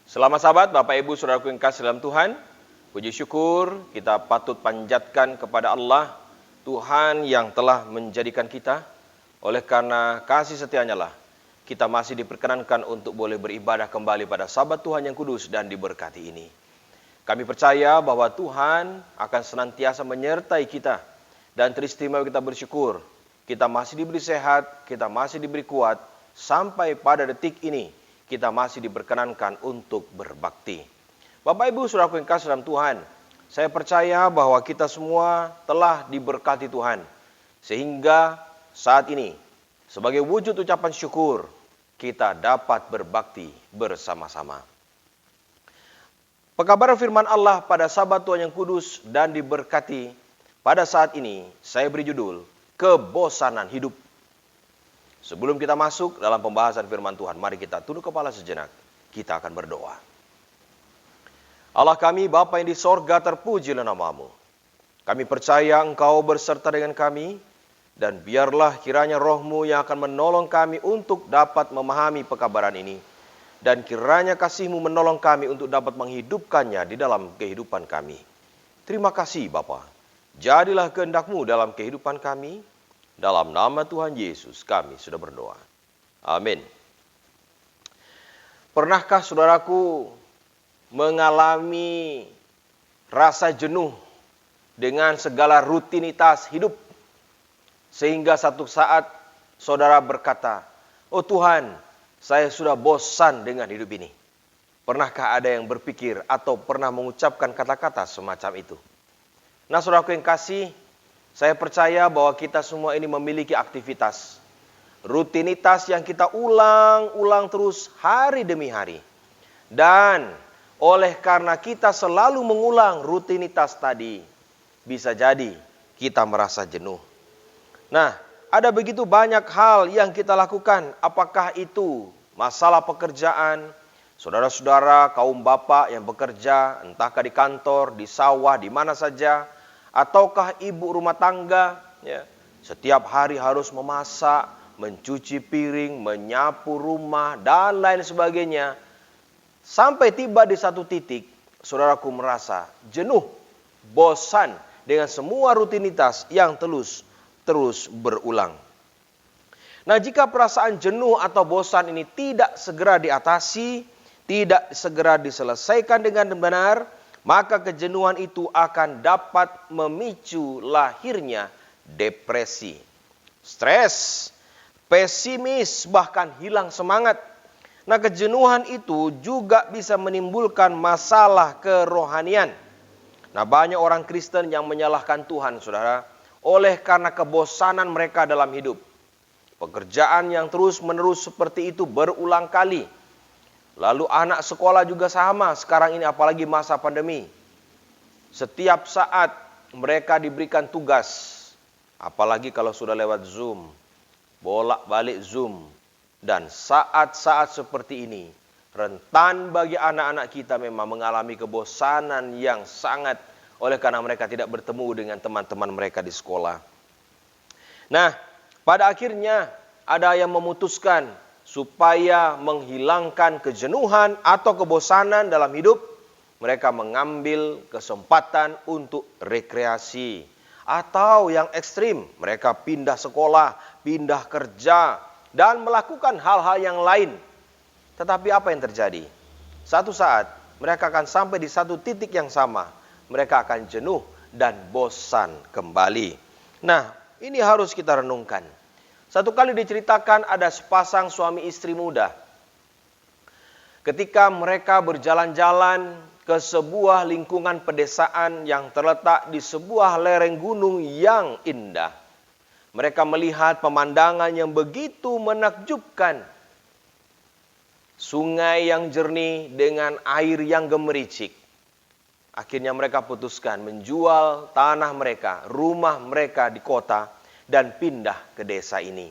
Selamat sahabat, Bapak Ibu, Saudaraku yang kasih dalam Tuhan. Puji syukur kita patut panjatkan kepada Allah, Tuhan yang telah menjadikan kita. Oleh karena kasih setianya lah, kita masih diperkenankan untuk boleh beribadah kembali pada Sabat Tuhan yang kudus dan diberkati ini. Kami percaya bahwa Tuhan akan senantiasa menyertai kita. Dan teristimewa kita bersyukur, kita masih diberi sehat, kita masih diberi kuat, sampai pada detik ini, kita masih diperkenankan untuk berbakti. Bapak Ibu Saudaraku yang kasih dalam Tuhan, saya percaya bahwa kita semua telah diberkati Tuhan. Sehingga saat ini, sebagai wujud ucapan syukur, kita dapat berbakti bersama-sama. Pekabaran firman Allah pada Sabat Tuhan yang kudus dan diberkati, pada saat ini saya beri judul, Kebosanan Hidup. Sebelum kita masuk dalam pembahasan firman Tuhan, mari kita tunduk kepala sejenak. Kita akan berdoa. Allah kami, Bapa yang di sorga, terpujilah nama-Mu. Kami percaya Engkau berserta dengan kami, dan biarlah kiranya Roh-Mu yang akan menolong kami untuk dapat memahami pekabaran ini, dan kiranya kasih-Mu menolong kami untuk dapat menghidupkannya di dalam kehidupan kami. Terima kasih Bapa. Jadilah kehendak-Mu dalam kehidupan kami. Dalam nama Tuhan Yesus kami sudah berdoa. Amin. Pernahkah saudaraku mengalami rasa jenuh dengan segala rutinitas hidup? Sehingga satu saat saudara berkata, "Oh Tuhan, saya sudah bosan dengan hidup ini." Pernahkah ada yang berpikir atau pernah mengucapkan kata-kata semacam itu? Nah saudaraku yang kasih, saya percaya bahwa kita semua ini memiliki aktivitas, rutinitas yang kita ulang-ulang terus hari demi hari. Dan oleh karena kita selalu mengulang rutinitas tadi, bisa jadi kita merasa jenuh. Nah, ada begitu banyak hal yang kita lakukan. Apakah itu masalah pekerjaan, saudara-saudara, kaum bapak yang bekerja, entahkah di kantor, di sawah, di mana saja, ataukah ibu rumah tangga, ya, setiap hari harus memasak, mencuci piring, menyapu rumah, dan lain sebagainya. Sampai tiba di satu titik, saudaraku merasa jenuh, bosan dengan semua rutinitas yang terus berulang. Nah, jika perasaan jenuh atau bosan ini tidak segera diatasi, tidak segera diselesaikan dengan benar, maka kejenuhan itu akan dapat memicu lahirnya depresi, stres, pesimis, bahkan hilang semangat. Nah, kejenuhan itu juga bisa menimbulkan masalah kerohanian. Nah, banyak orang Kristen yang menyalahkan Tuhan, saudara, oleh karena kebosanan mereka dalam hidup. Pekerjaan yang terus-menerus seperti itu berulang kali. Lalu anak sekolah juga sama, sekarang ini apalagi masa pandemi. Setiap saat mereka diberikan tugas, apalagi kalau sudah lewat Zoom, bolak-balik Zoom. Dan saat-saat seperti ini, rentan bagi anak-anak kita memang mengalami kebosanan yang sangat, oleh karena mereka tidak bertemu dengan teman-teman mereka di sekolah. Nah, pada akhirnya ada yang memutuskan supaya menghilangkan kejenuhan atau kebosanan dalam hidup, mereka mengambil kesempatan untuk rekreasi. Atau yang ekstrim, mereka pindah sekolah, pindah kerja, dan melakukan hal-hal yang lain. Tetapi apa yang terjadi? Satu saat, mereka akan sampai di satu titik yang sama. Mereka akan jenuh dan bosan kembali. Nah, ini harus kita renungkan. Satu kali diceritakan ada sepasang suami istri muda. Ketika mereka berjalan-jalan ke sebuah lingkungan pedesaan yang terletak di sebuah lereng gunung yang indah. Mereka melihat pemandangan yang begitu menakjubkan. Sungai yang jernih dengan air yang gemericik. Akhirnya mereka putuskan menjual tanah mereka, rumah mereka di kota, dan pindah ke desa ini.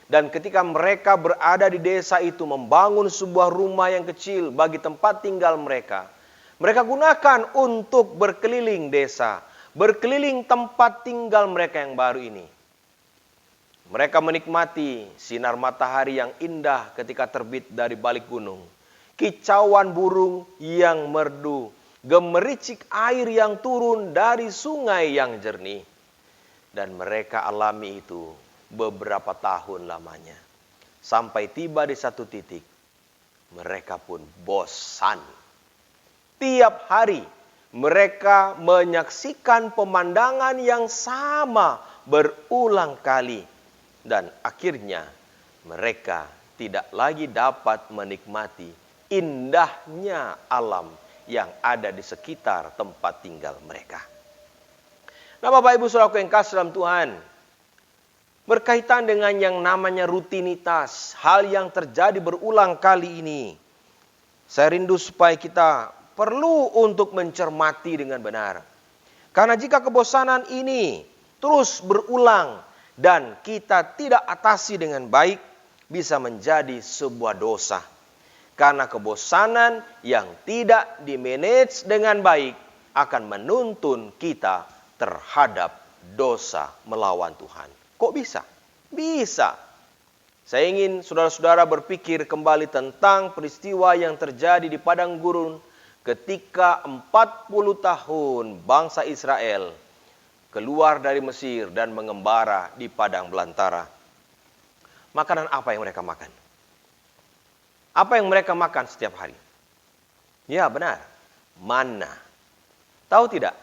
Dan ketika mereka berada di desa itu membangun sebuah rumah yang kecil bagi tempat tinggal mereka. Mereka gunakan untuk berkeliling desa, berkeliling tempat tinggal mereka yang baru ini. Mereka menikmati sinar matahari yang indah ketika terbit dari balik gunung. kicauan burung yang merdu, gemericik air yang turun dari sungai yang jernih. Dan mereka alami itu beberapa tahun lamanya. Sampai tiba di satu titik, mereka pun bosan. Tiap hari mereka menyaksikan pemandangan yang sama berulang kali. Dan akhirnya mereka tidak lagi dapat menikmati indahnya alam yang ada di sekitar tempat tinggal mereka. Nah, Bapak Ibu Saudaraku yang kasih dalam Tuhan, berkaitan dengan yang namanya rutinitas, hal yang terjadi berulang kali ini, saya rindu supaya kita perlu untuk mencermati dengan benar. Karena jika kebosanan ini terus berulang dan kita tidak atasi dengan baik, bisa menjadi sebuah dosa. Karena kebosanan yang tidak dimanage dengan baik akan menuntun kita terhadap dosa melawan Tuhan. Kok bisa? Bisa. Saya ingin saudara-saudara berpikir kembali tentang peristiwa yang terjadi di padang gurun ketika 40 tahun bangsa Israel keluar dari Mesir dan mengembara di padang belantara. Makanan apa yang mereka makan? Apa yang mereka makan setiap hari? Ya benar, manna. Tahu tidak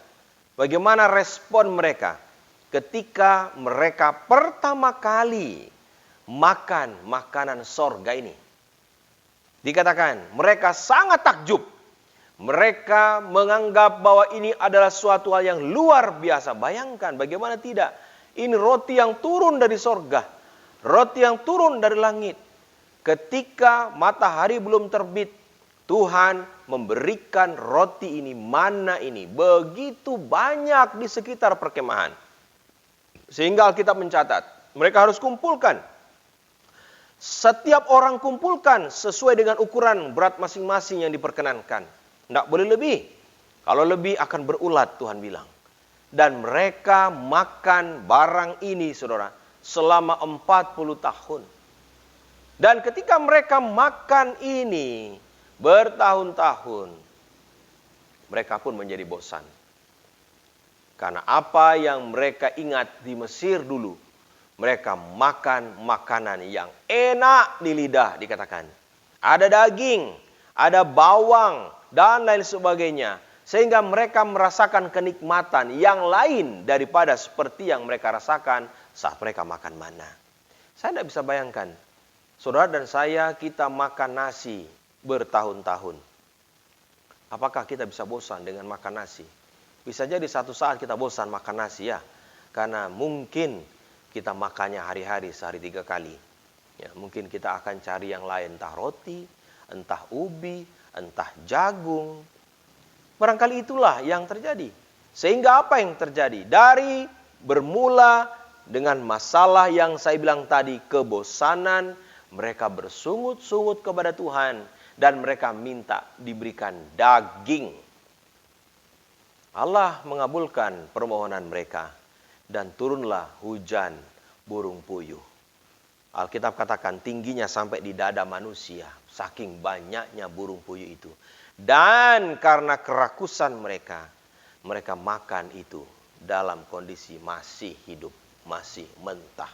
bagaimana respon mereka ketika mereka pertama kali makan makanan sorga ini? Dikatakan mereka sangat takjub. Mereka menganggap bahwa ini adalah suatu hal yang luar biasa. Bayangkan bagaimana tidak. Ini roti yang turun dari sorga. Roti yang turun dari langit. Ketika matahari belum terbit, Tuhan memberikan roti ini, manna ini, begitu banyak di sekitar perkemahan. Sehingga Alkitab mencatat, mereka harus kumpulkan. Setiap orang kumpulkan sesuai dengan ukuran berat masing-masing yang diperkenankan. Tidak boleh lebih. Kalau lebih akan berulat, Tuhan bilang. Dan mereka makan barang ini, saudara, selama 40 tahun. Dan ketika mereka makan ini bertahun-tahun, mereka pun menjadi bosan. Karena apa yang mereka ingat di Mesir dulu, mereka makan makanan yang enak di lidah, dikatakan. Ada daging, ada bawang, dan lain sebagainya. Sehingga mereka merasakan kenikmatan yang lain daripada seperti yang mereka rasakan saat mereka makan manna. Saya tidak bisa bayangkan, saudara dan saya kita makan nasi bertahun-tahun. Apakah kita bisa bosan dengan makan nasi? Bisa jadi satu saat kita bosan makan nasi ya. Karena mungkin kita makannya hari-hari, sehari 3 kali. Ya, mungkin kita akan cari yang lain, entah roti, entah ubi, entah jagung. Barangkali itulah yang terjadi. Sehingga apa yang terjadi? Dari bermula dengan masalah yang saya bilang tadi, kebosanan, mereka bersungut-sungut kepada Tuhan. Dan mereka minta diberikan daging. Allah mengabulkan permohonan mereka. Dan turunlah hujan burung puyuh. Alkitab katakan tingginya sampai di dada manusia. Saking banyaknya burung puyuh itu. Dan karena kerakusan mereka, mereka makan itu dalam kondisi masih hidup, masih mentah.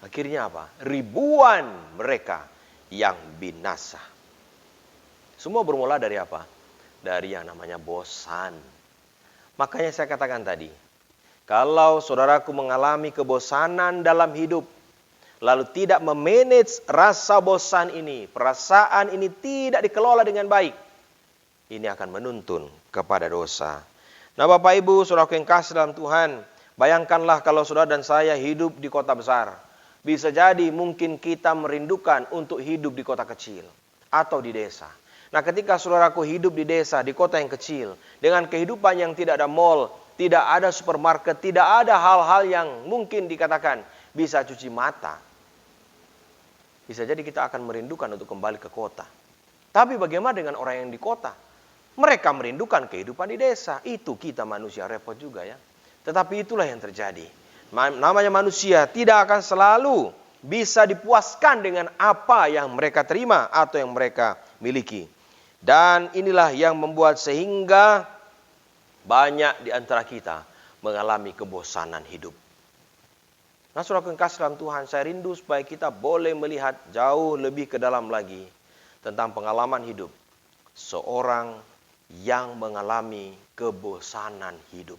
Akhirnya apa? Ribuan mereka yang binasa. Semua bermula dari apa? Dari yang namanya bosan. Makanya saya katakan tadi, kalau saudaraku mengalami kebosanan dalam hidup, lalu tidak memanage rasa bosan ini, perasaan ini tidak dikelola dengan baik, ini akan menuntun kepada dosa. Nah Bapak Ibu, saudaraku yang kasih dalam Tuhan, bayangkanlah kalau saudara dan saya hidup di kota besar. Bisa jadi mungkin kita merindukan untuk hidup di kota kecil atau di desa. Nah ketika saudaraku hidup di desa, di kota yang kecil, dengan kehidupan yang tidak ada mall, tidak ada supermarket, tidak ada hal-hal yang mungkin dikatakan bisa cuci mata. Bisa jadi kita akan merindukan untuk kembali ke kota. Tapi bagaimana dengan orang yang di kota? Mereka merindukan kehidupan di desa. Itu kita manusia repot juga ya. Tetapi itulah yang terjadi. Namanya manusia tidak akan selalu bisa dipuaskan dengan apa yang mereka terima atau yang mereka miliki. Dan inilah yang membuat sehingga banyak di antara kita mengalami kebosanan hidup. Nah, saudara yang kasih dalam Tuhan, saya rindu supaya kita boleh melihat jauh lebih ke dalam lagi tentang pengalaman hidup seorang yang mengalami kebosanan hidup.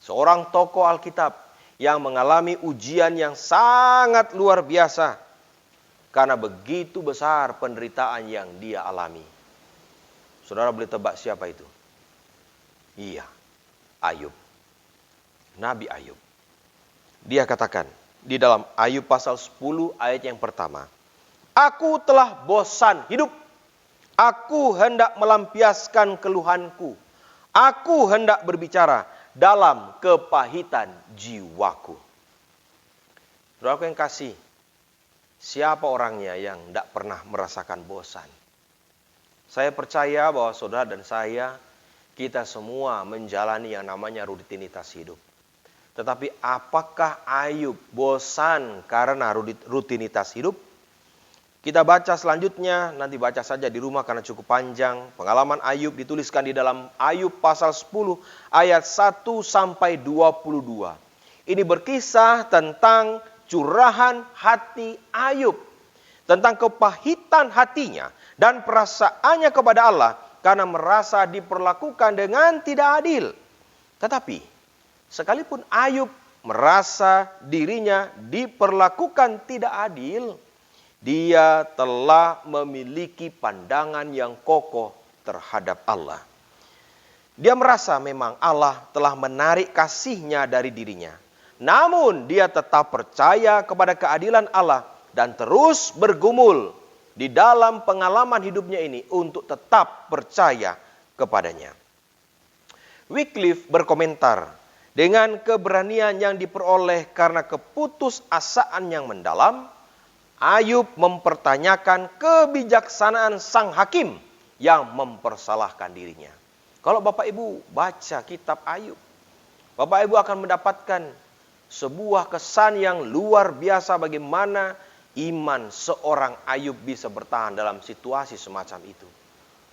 Seorang tokoh Alkitab yang mengalami ujian yang sangat luar biasa karena begitu besar penderitaan yang dia alami. Saudara boleh tebak siapa itu? Iya, Ayub. Nabi Ayub. Dia katakan di dalam Ayub pasal 10 ayat yang pertama, "Aku telah bosan hidup. Aku hendak melampiaskan keluhanku. Aku hendak berbicara dalam kepahitan jiwaku." Saudaraku yang kasih, siapa orangnya yang tidak pernah merasakan bosan? Saya percaya bahwa saudara dan saya, kita semua menjalani yang namanya rutinitas hidup. Tetapi apakah Ayub bosan karena rutinitas hidup? Kita baca selanjutnya, nanti baca saja di rumah karena cukup panjang. Pengalaman Ayub dituliskan di dalam Ayub pasal 10 ayat 1 sampai 22. Ini berkisah tentang curahan hati Ayub, tentang kepahitan hatinya dan perasaannya kepada Allah karena merasa diperlakukan dengan tidak adil. Tetapi sekalipun Ayub merasa dirinya diperlakukan tidak adil, dia telah memiliki pandangan yang kokoh terhadap Allah. Dia merasa memang Allah telah menarik kasih-Nya dari dirinya. Namun dia tetap percaya kepada keadilan Allah dan terus bergumul di dalam pengalaman hidupnya ini untuk tetap percaya kepadanya. Wycliffe berkomentar, dengan keberanian yang diperoleh karena keputusasaan yang mendalam, Ayub mempertanyakan kebijaksanaan sang hakim yang mempersalahkan dirinya. Kalau Bapak Ibu baca kitab Ayub, Bapak Ibu akan mendapatkan sebuah kesan yang luar biasa bagaimana iman seorang Ayub bisa bertahan dalam situasi semacam itu.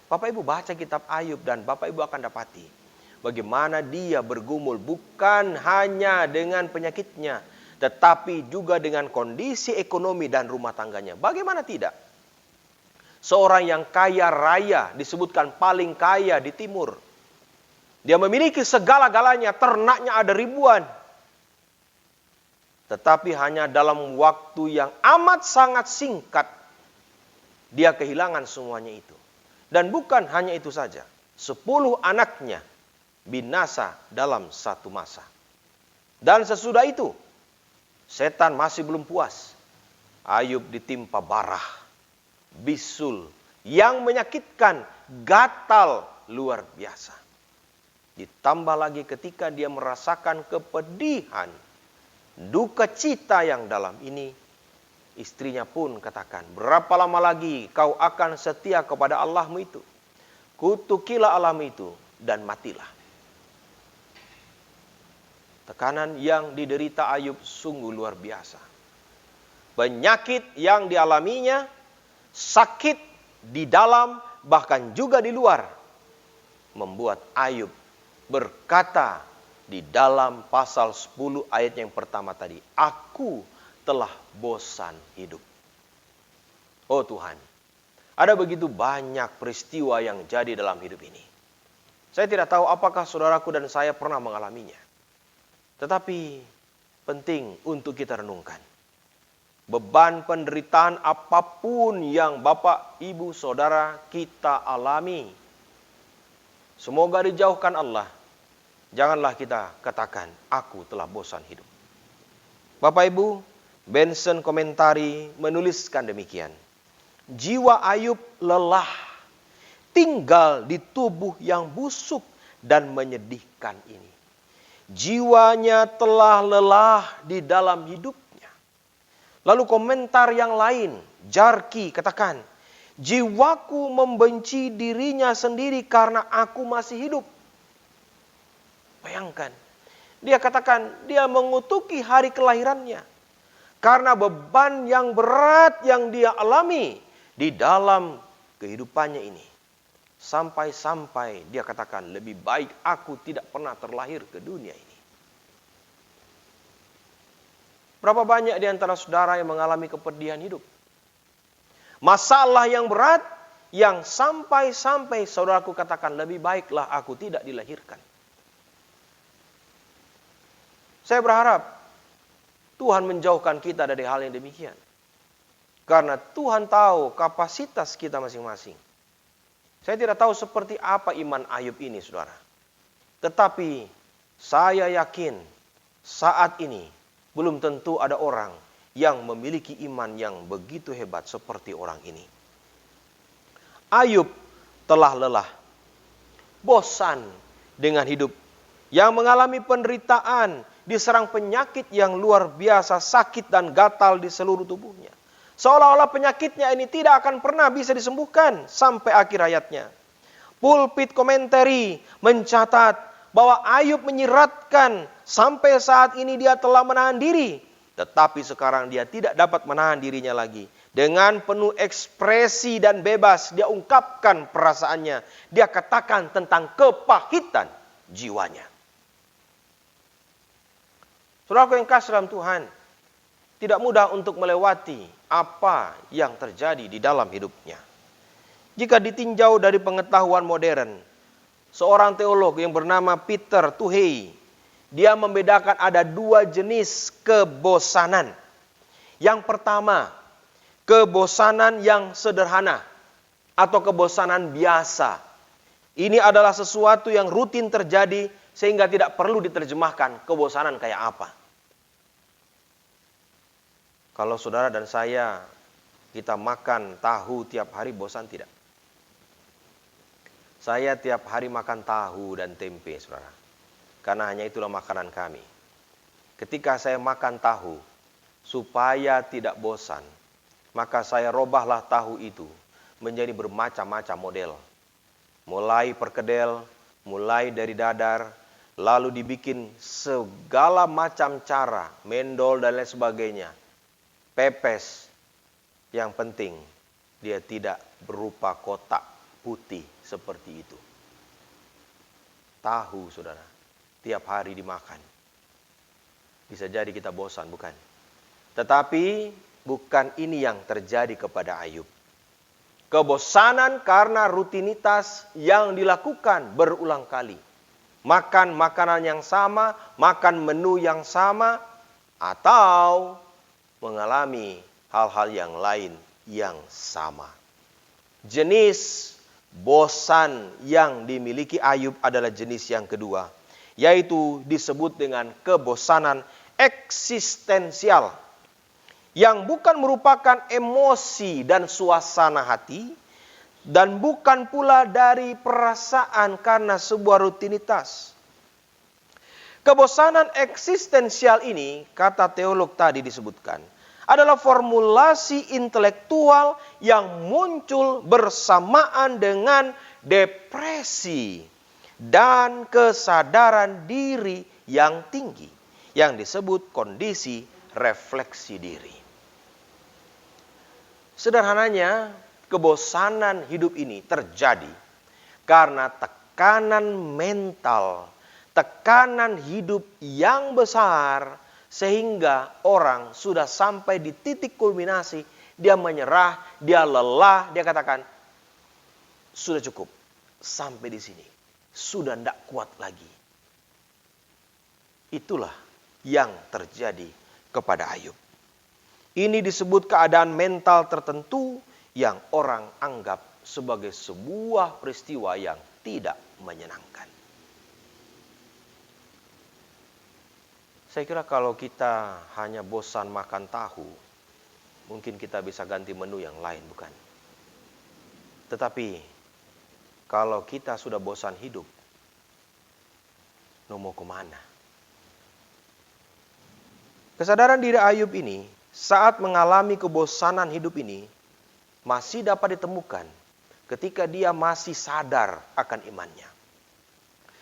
Bapak Ibu baca kitab Ayub dan Bapak Ibu akan dapati bagaimana dia bergumul bukan hanya dengan penyakitnya, tetapi juga dengan kondisi ekonomi dan rumah tangganya. Bagaimana tidak? Seorang yang kaya raya, disebutkan paling kaya di timur. Dia memiliki segala-galanya, ternaknya ada ribuan. Tetapi hanya dalam waktu yang amat sangat singkat, dia kehilangan semuanya itu. Dan bukan hanya itu saja, 10 anaknya binasa dalam satu masa. Dan sesudah itu, setan masih belum puas. Ayub ditimpa barah, bisul, yang menyakitkan, gatal luar biasa. Ditambah lagi ketika dia merasakan kepedihan, duka cita yang dalam ini, istrinya pun katakan, berapa lama lagi kau akan setia kepada Allahmu itu? Kutukilah Allahmu itu dan matilah. Tekanan yang diderita Ayub sungguh luar biasa. Penyakit yang dialaminya, sakit di dalam bahkan juga di luar, membuat Ayub berkata di dalam pasal 10 ayat yang pertama tadi, "Aku telah bosan hidup." Oh Tuhan, ada begitu banyak peristiwa yang jadi dalam hidup ini. Saya tidak tahu apakah saudaraku dan saya pernah mengalaminya. Tetapi penting untuk kita renungkan. Beban penderitaan apapun yang Bapak, Ibu, Saudara kita alami, semoga dijauhkan Allah. Janganlah kita katakan, "Aku telah bosan hidup." Bapak Ibu, Benson komentari menuliskan demikian. Jiwa Ayub lelah, tinggal di tubuh yang busuk dan menyedihkan ini. Jiwanya telah lelah di dalam hidupnya. Lalu komentar yang lain, Jarki katakan, "Jiwaku membenci dirinya sendiri karena aku masih hidup." Bayangkan, dia katakan dia mengutuki hari kelahirannya. Karena beban yang berat yang dia alami di dalam kehidupannya ini. Sampai-sampai dia katakan, lebih baik aku tidak pernah terlahir ke dunia ini. Berapa banyak di antara saudara yang mengalami kepedihan hidup? Masalah yang berat yang sampai-sampai saudaraku katakan, lebih baiklah aku tidak dilahirkan. Saya berharap Tuhan menjauhkan kita dari hal yang demikian. Karena Tuhan tahu kapasitas kita masing-masing. Saya tidak tahu seperti apa iman Ayub ini, saudara. Tetapi saya yakin saat ini belum tentu ada orang yang memiliki iman yang begitu hebat seperti orang ini. Ayub telah lelah, bosan dengan hidup, yang mengalami penderitaan, diserang penyakit yang luar biasa, sakit dan gatal di seluruh tubuhnya. Seolah-olah penyakitnya ini tidak akan pernah bisa disembuhkan sampai akhir hayatnya. Pulpit komentari mencatat bahwa Ayub menyiratkan sampai saat ini dia telah menahan diri. Tetapi sekarang dia tidak dapat menahan dirinya lagi. Dengan penuh ekspresi dan bebas dia ungkapkan perasaannya. Dia katakan tentang kepahitan jiwanya. Saudaraku yang kasih dalam Tuhan, tidak mudah untuk melewati apa yang terjadi di dalam hidupnya. Jika ditinjau dari pengetahuan modern, seorang teolog yang bernama Peter Tuhey, dia membedakan ada dua jenis kebosanan. Yang pertama, kebosanan yang sederhana atau kebosanan biasa. Ini adalah sesuatu yang rutin terjadi sehingga tidak perlu diterjemahkan kebosanan kayak apa. Kalau saudara dan saya, kita makan tahu tiap hari, bosan tidak? Saya tiap hari makan tahu dan tempe, saudara. Karena hanya itulah makanan kami. Ketika saya makan tahu, supaya tidak bosan, maka saya robahlah tahu itu menjadi bermacam-macam model. Mulai perkedel, mulai dari dadar, lalu dibikin segala macam cara, mendol dan lain sebagainya. Pepes, yang penting dia tidak berupa kotak putih seperti itu. Tahu, saudara, tiap hari dimakan. Bisa jadi kita bosan, bukan? Tetapi bukan ini yang terjadi kepada Ayub. Kebosanan karena rutinitas yang dilakukan berulang kali. Makan makanan yang sama, makan menu yang sama, atau mengalami hal-hal yang lain yang sama. Jenis bosan yang dimiliki Ayub adalah jenis yang kedua, yaitu disebut dengan kebosanan eksistensial, yang bukan merupakan emosi dan suasana hati, dan bukan pula dari perasaan karena sebuah rutinitas. Kebosanan eksistensial ini, kata teolog tadi disebutkan, adalah formulasi intelektual yang muncul bersamaan dengan depresi dan kesadaran diri yang tinggi, yang disebut kondisi refleksi diri. Sederhananya, kebosanan hidup ini terjadi karena tekanan mental, tekanan hidup yang besar, sehingga orang sudah sampai di titik kulminasi, dia menyerah, dia lelah, dia katakan, sudah cukup, sampai di sini, sudah tidak kuat lagi. Itulah yang terjadi kepada Ayub. Ini disebut keadaan mental tertentu yang orang anggap sebagai sebuah peristiwa yang tidak menyenangkan. Saya kira kalau kita hanya bosan makan tahu, mungkin kita bisa ganti menu yang lain, bukan? Tetapi kalau kita sudah bosan hidup, mau kemana? Kesadaran diri Ayub ini saat mengalami kebosanan hidup ini masih dapat ditemukan ketika dia masih sadar akan imannya.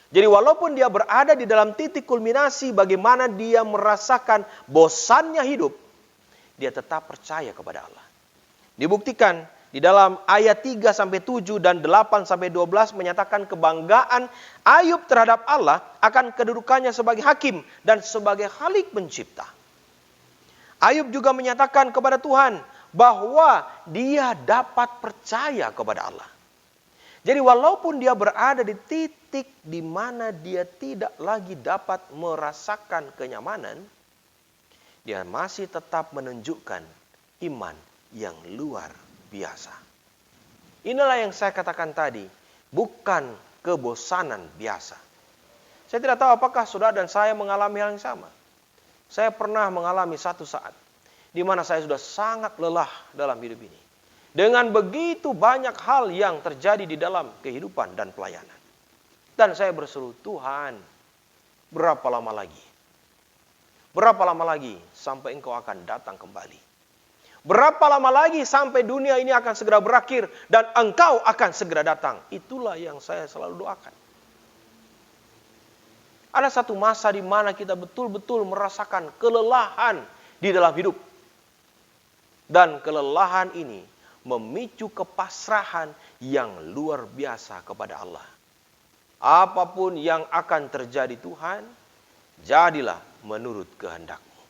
Jadi walaupun dia berada di dalam titik kulminasi bagaimana dia merasakan bosannya hidup, dia tetap percaya kepada Allah. Dibuktikan di dalam ayat 3-7 dan 8-12 menyatakan kebanggaan Ayub terhadap Allah akan kedudukannya sebagai hakim dan sebagai Khalik pencipta. Ayub juga menyatakan kepada Tuhan bahwa dia dapat percaya kepada Allah. Jadi walaupun dia berada di titik di mana dia tidak lagi dapat merasakan kenyamanan, dia masih tetap menunjukkan iman yang luar biasa. Inilah yang saya katakan tadi, bukan kebosanan biasa. Saya tidak tahu apakah saudara dan saya mengalami hal yang sama. Saya pernah mengalami satu saat di mana saya sudah sangat lelah dalam hidup ini. Dengan begitu banyak hal yang terjadi di dalam kehidupan dan pelayanan. Dan saya berseru, Tuhan, berapa lama lagi? Berapa lama lagi sampai Engkau akan datang kembali? Berapa lama lagi sampai dunia ini akan segera berakhir dan Engkau akan segera datang? Itulah yang saya selalu doakan. Ada satu masa di mana kita betul-betul merasakan kelelahan di dalam hidup. Dan kelelahan ini memicu kepasrahan yang luar biasa kepada Allah. Apapun yang akan terjadi Tuhan, jadilah menurut kehendak-Mu.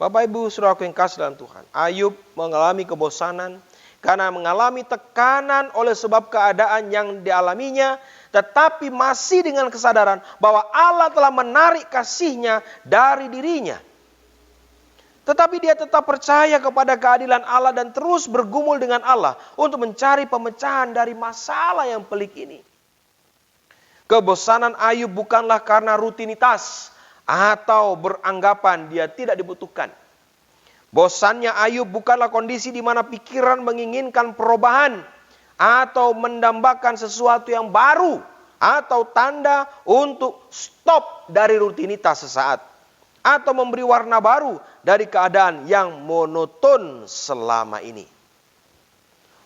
Bapak Ibu Saudaraku yang kasih dalam Tuhan, Ayub mengalami kebosanan karena mengalami tekanan oleh sebab keadaan yang dialaminya, tetapi masih dengan kesadaran bahwa Allah telah menarik kasih-Nya dari dirinya. Tetapi dia tetap percaya kepada keadilan Allah dan terus bergumul dengan Allah untuk mencari pemecahan dari masalah yang pelik ini. Kebosanan Ayub bukanlah karena rutinitas atau beranggapan dia tidak dibutuhkan. Bosannya Ayub bukanlah kondisi di mana pikiran menginginkan perubahan atau mendambakan sesuatu yang baru atau tanda untuk stop dari rutinitas sesaat. Atau memberi warna baru dari keadaan yang monoton selama ini.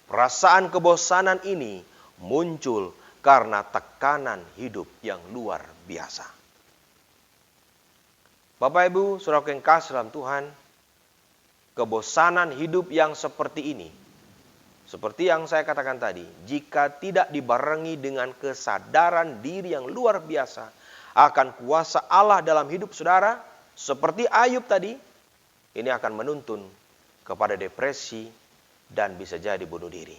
Perasaan kebosanan ini muncul karena tekanan hidup yang luar biasa. Bapak Ibu, saudara yang kasih dalam Tuhan, kebosanan hidup yang seperti ini, seperti yang saya katakan tadi, jika tidak dibarengi dengan kesadaran diri yang luar biasa akan kuasa Allah dalam hidup saudara, seperti Ayub tadi, ini akan menuntun kepada depresi dan bisa jadi bunuh diri.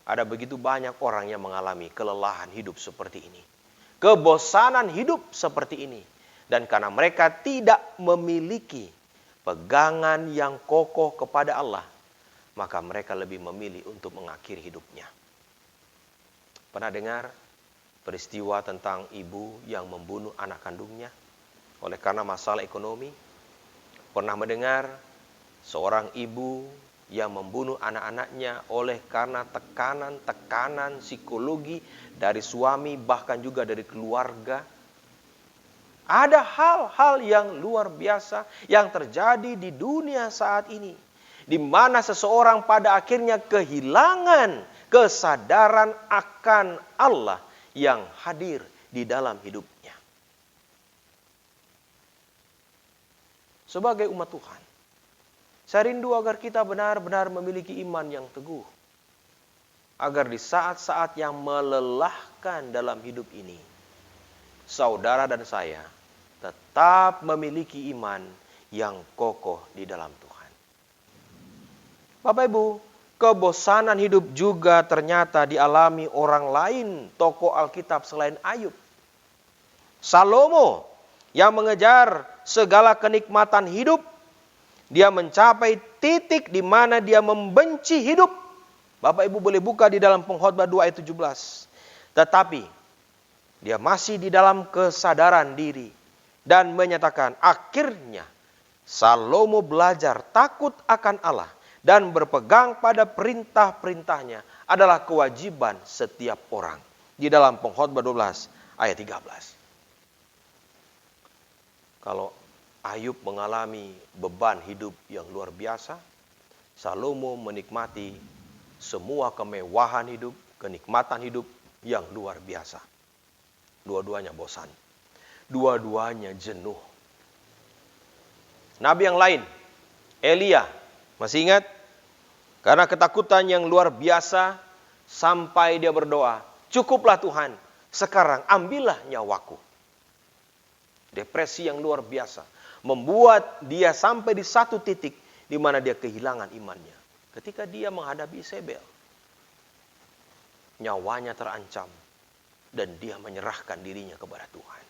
Ada begitu banyak orang yang mengalami kelelahan hidup seperti ini. Kebosanan hidup seperti ini. Dan karena mereka tidak memiliki pegangan yang kokoh kepada Allah, maka mereka lebih memilih untuk mengakhiri hidupnya. Pernah dengar peristiwa tentang ibu yang membunuh anak kandungnya oleh karena masalah ekonomi? Pernah mendengar seorang ibu yang membunuh anak-anaknya oleh karena tekanan psikologi dari suami bahkan juga dari keluarga? Ada hal-hal yang luar biasa yang terjadi di dunia saat ini, di mana seseorang pada akhirnya kehilangan kesadaran akan Allah yang hadir di dalam hidupnya. Sebagai umat Tuhan, saya rindu agar kita benar-benar memiliki iman yang teguh. Agar di saat-saat yang melelahkan dalam hidup ini, saudara dan saya tetap memiliki iman yang kokoh di dalam Tuhan. Bapak Ibu, kebosanan hidup juga ternyata dialami orang lain tokoh Alkitab selain Ayub. Salomo yang mengejar segala kenikmatan hidup, dia mencapai titik di mana dia membenci hidup. Bapak Ibu boleh buka di dalam Pengkhotbah 2 ayat 17. Tetapi dia masih di dalam kesadaran diri dan menyatakan akhirnya Salomo belajar takut akan Allah dan berpegang pada perintah-perintahnya adalah kewajiban setiap orang. Di dalam Pengkhotbah 12 ayat 13. Kalau Ayub mengalami beban hidup yang luar biasa, Salomo menikmati semua kemewahan hidup, kenikmatan hidup yang luar biasa. Dua-duanya bosan. Dua-duanya jenuh. Nabi yang lain Elia, masih ingat? Karena ketakutan yang luar biasa, sampai dia berdoa, cukuplah Tuhan, sekarang ambillah nyawaku. Depresi yang luar biasa membuat dia sampai di satu titik di mana dia kehilangan imannya. Ketika dia menghadapi Isabel, nyawanya terancam dan dia menyerahkan dirinya kepada Tuhan.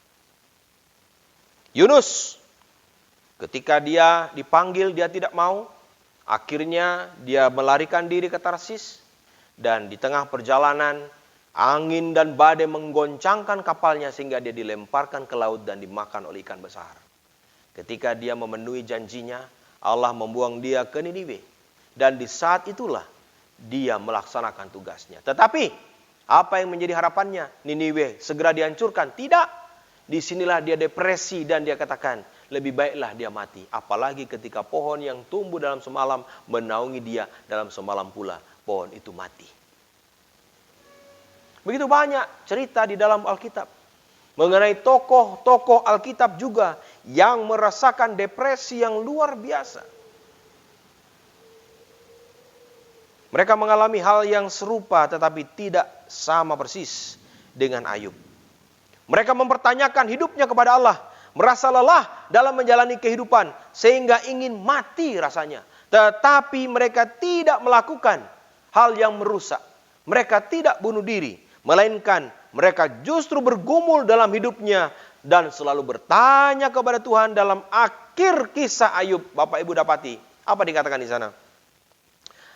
Yunus, ketika dia dipanggil dia tidak mau, akhirnya dia melarikan diri ke Tarsis dan di tengah perjalanan angin dan badai menggoncangkan kapalnya sehingga dia dilemparkan ke laut dan dimakan oleh ikan besar. Ketika dia memenuhi janjinya, Allah membuang dia ke Niniwe. Dan di saat itulah dia melaksanakan tugasnya. Tetapi apa yang menjadi harapannya? Niniwe segera dihancurkan? Tidak. Disinilah dia depresi dan dia katakan, lebih baiklah dia mati. Apalagi ketika pohon yang tumbuh dalam semalam menaungi dia, dalam semalam pula pohon itu mati. Begitu banyak cerita di dalam Alkitab mengenai tokoh-tokoh Alkitab juga yang merasakan depresi yang luar biasa. Mereka mengalami hal yang serupa tetapi tidak sama persis dengan Ayub. Mereka mempertanyakan hidupnya kepada Allah, merasa lelah dalam menjalani kehidupan sehingga ingin mati rasanya. Tetapi mereka tidak melakukan hal yang merusak. Mereka tidak bunuh diri. Melainkan mereka justru bergumul dalam hidupnya dan selalu bertanya kepada Tuhan dalam akhir kisah Ayub. Bapak Ibu dapati, apa dikatakan di sana?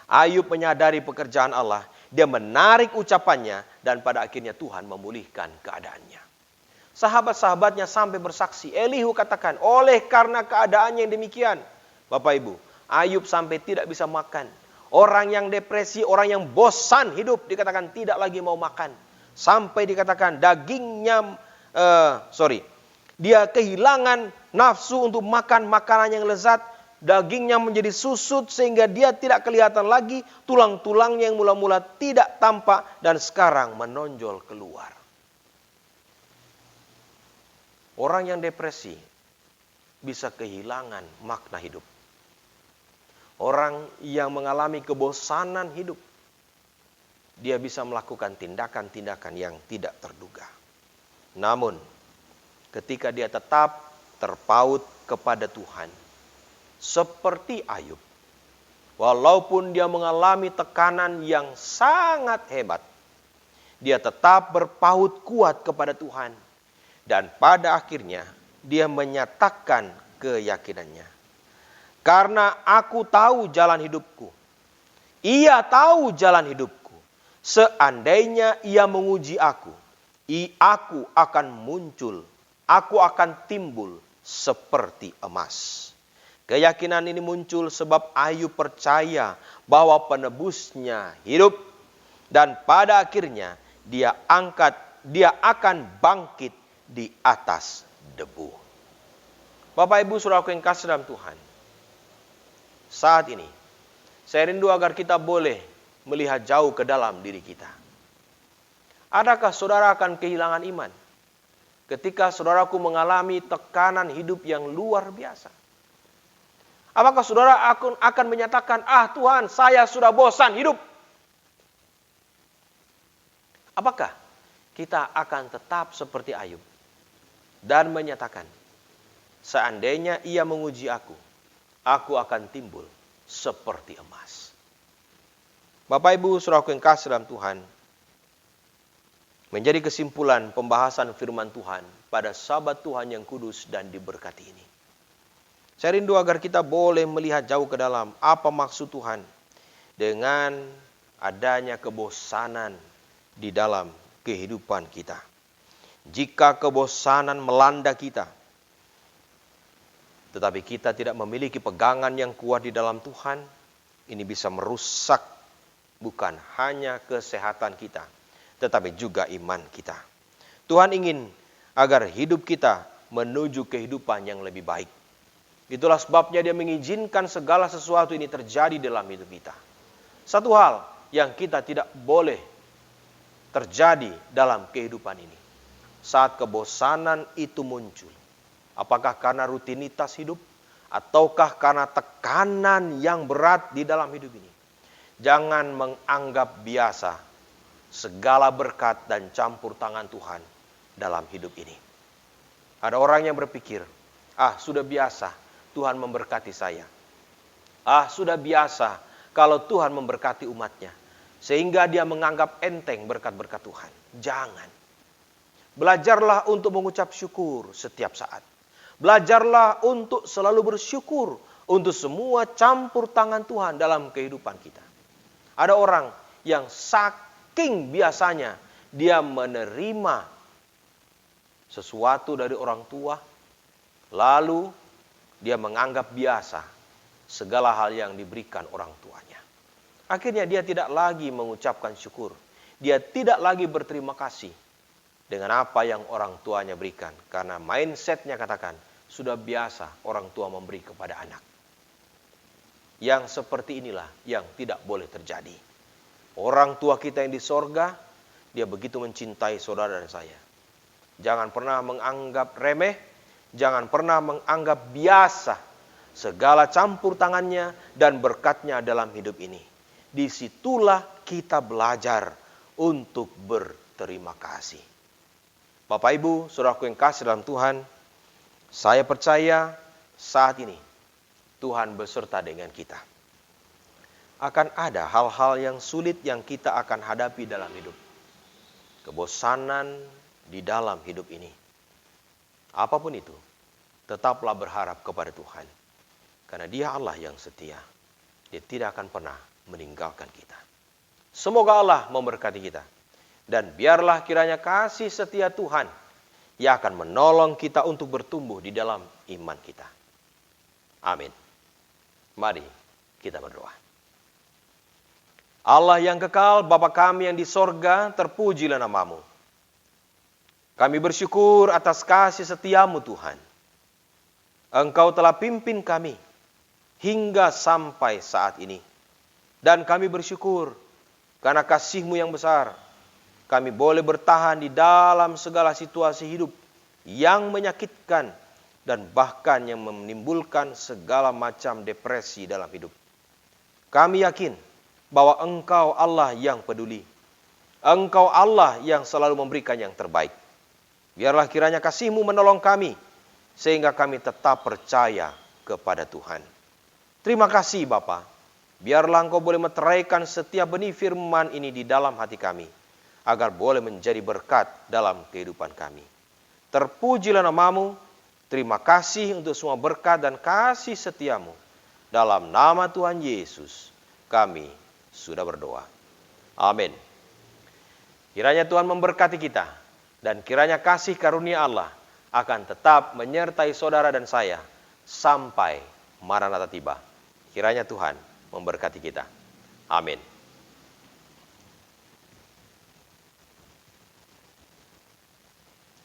Ayub menyadari pekerjaan Allah, dia menarik ucapannya dan pada akhirnya Tuhan memulihkan keadaannya. Sahabat-sahabatnya sampai bersaksi, Elihu katakan, oleh karena keadaannya yang demikian, Bapak Ibu, Ayub sampai tidak bisa makan. Orang yang depresi, orang yang bosan hidup, dikatakan tidak lagi mau makan. Sampai dikatakan dagingnya, dia kehilangan nafsu untuk makan makanan yang lezat. Dagingnya menjadi susut sehingga dia tidak kelihatan lagi. Tulang-tulangnya yang mula-mula tidak tampak dan sekarang menonjol keluar. Orang yang depresi bisa kehilangan makna hidup. Orang yang mengalami kebosanan hidup, dia bisa melakukan tindakan-tindakan yang tidak terduga. Namun, ketika dia tetap terpaut kepada Tuhan, seperti Ayub, walaupun dia mengalami tekanan yang sangat hebat, dia tetap berpaut kuat kepada Tuhan. Dan pada akhirnya, dia menyatakan keyakinannya. Karena aku tahu jalan hidupku. Ia tahu jalan hidupku. Seandainya ia menguji aku akan muncul. Aku akan timbul seperti emas. Keyakinan ini muncul sebab Ayub percaya bahwa penebusnya hidup. Dan pada akhirnya dia akan bangkit di atas debu. Bapak Ibu Saudaraku yang kasih dalam Tuhan. Saat ini, saya rindu agar kita boleh melihat jauh ke dalam diri kita. Adakah saudara akan kehilangan iman ketika saudaraku mengalami tekanan hidup yang luar biasa? Apakah saudara akan menyatakan, Tuhan, saya sudah bosan hidup? Apakah kita akan tetap seperti Ayub dan menyatakan, seandainya ia menguji aku akan timbul seperti emas. Bapak Ibu Saudaraku yang kasih dalam Tuhan, menjadi kesimpulan pembahasan firman Tuhan pada Sabat Tuhan yang kudus dan diberkati ini. Saya rindu agar kita boleh melihat jauh ke dalam apa maksud Tuhan dengan adanya kebosanan di dalam kehidupan kita. Jika kebosanan melanda kita, tetapi kita tidak memiliki pegangan yang kuat di dalam Tuhan, ini bisa merusak bukan hanya kesehatan kita, tetapi juga iman kita. Tuhan ingin agar hidup kita menuju kehidupan yang lebih baik. Itulah sebabnya Dia mengizinkan segala sesuatu ini terjadi dalam hidup kita. Satu hal yang kita tidak boleh terjadi dalam kehidupan ini. Saat kebosanan itu muncul, apakah karena rutinitas hidup? ataukah karena tekanan yang berat di dalam hidup ini. Jangan menganggap biasa segala berkat dan campur tangan Tuhan dalam hidup ini. Ada orang yang berpikir, sudah biasa Tuhan memberkati saya. Sudah biasa kalau Tuhan memberkati umatnya. Sehingga dia menganggap enteng berkat-berkat Tuhan. Jangan. Belajarlah untuk mengucap syukur setiap saat. Belajarlah untuk selalu bersyukur untuk semua campur tangan Tuhan dalam kehidupan kita. Ada orang yang saking biasanya dia menerima sesuatu dari orang tua, lalu dia menganggap biasa segala hal yang diberikan orang tuanya. Akhirnya dia tidak lagi mengucapkan syukur. Dia tidak lagi berterima kasih dengan apa yang orang tuanya berikan. Karena mindsetnya katakan, sudah biasa orang tua memberi kepada anak. Yang seperti inilah yang tidak boleh terjadi. Orang tua kita yang di sorga, dia begitu mencintai saudara dan saya. Jangan pernah menganggap remeh, jangan pernah menganggap biasa segala campur tangannya dan berkatnya dalam hidup ini. Disitulah kita belajar untuk berterima kasih. Bapak Ibu, saudaraku yang kasih dalam Tuhan, saya percaya saat ini Tuhan beserta dengan kita. Akan ada hal-hal yang sulit yang kita akan hadapi dalam hidup. Kebosanan di dalam hidup ini. Apapun itu, tetaplah berharap kepada Tuhan. Karena Dia Allah yang setia. Dia tidak akan pernah meninggalkan kita. Semoga Allah memberkati kita. Dan biarlah kiranya kasih setia Tuhan yang akan menolong kita untuk bertumbuh di dalam iman kita. Amin. Mari kita berdoa. Allah yang kekal, Bapa kami yang di sorga, terpujilah nama-Mu. Kami bersyukur atas kasih setiamu Tuhan. Engkau telah pimpin kami hingga sampai saat ini. Dan kami bersyukur karena kasih-Mu yang besar. Kami boleh bertahan di dalam segala situasi hidup yang menyakitkan dan bahkan yang menimbulkan segala macam depresi dalam hidup. Kami yakin bahwa Engkau Allah yang peduli. Engkau Allah yang selalu memberikan yang terbaik. Biarlah kiranya kasih-Mu menolong kami sehingga kami tetap percaya kepada Tuhan. Terima kasih Bapa. Biarlah Engkau boleh meteraikan setiap benih firman ini di dalam hati kami, agar boleh menjadi berkat dalam kehidupan kami. Terpujilah nama-Mu, terima kasih untuk semua berkat dan kasih setia-Mu. Dalam nama Tuhan Yesus, kami sudah berdoa. Amin. Kiranya Tuhan memberkati kita, dan kiranya kasih karunia Allah akan tetap menyertai saudara dan saya, sampai Maranatha tiba. Kiranya Tuhan memberkati kita. Amin.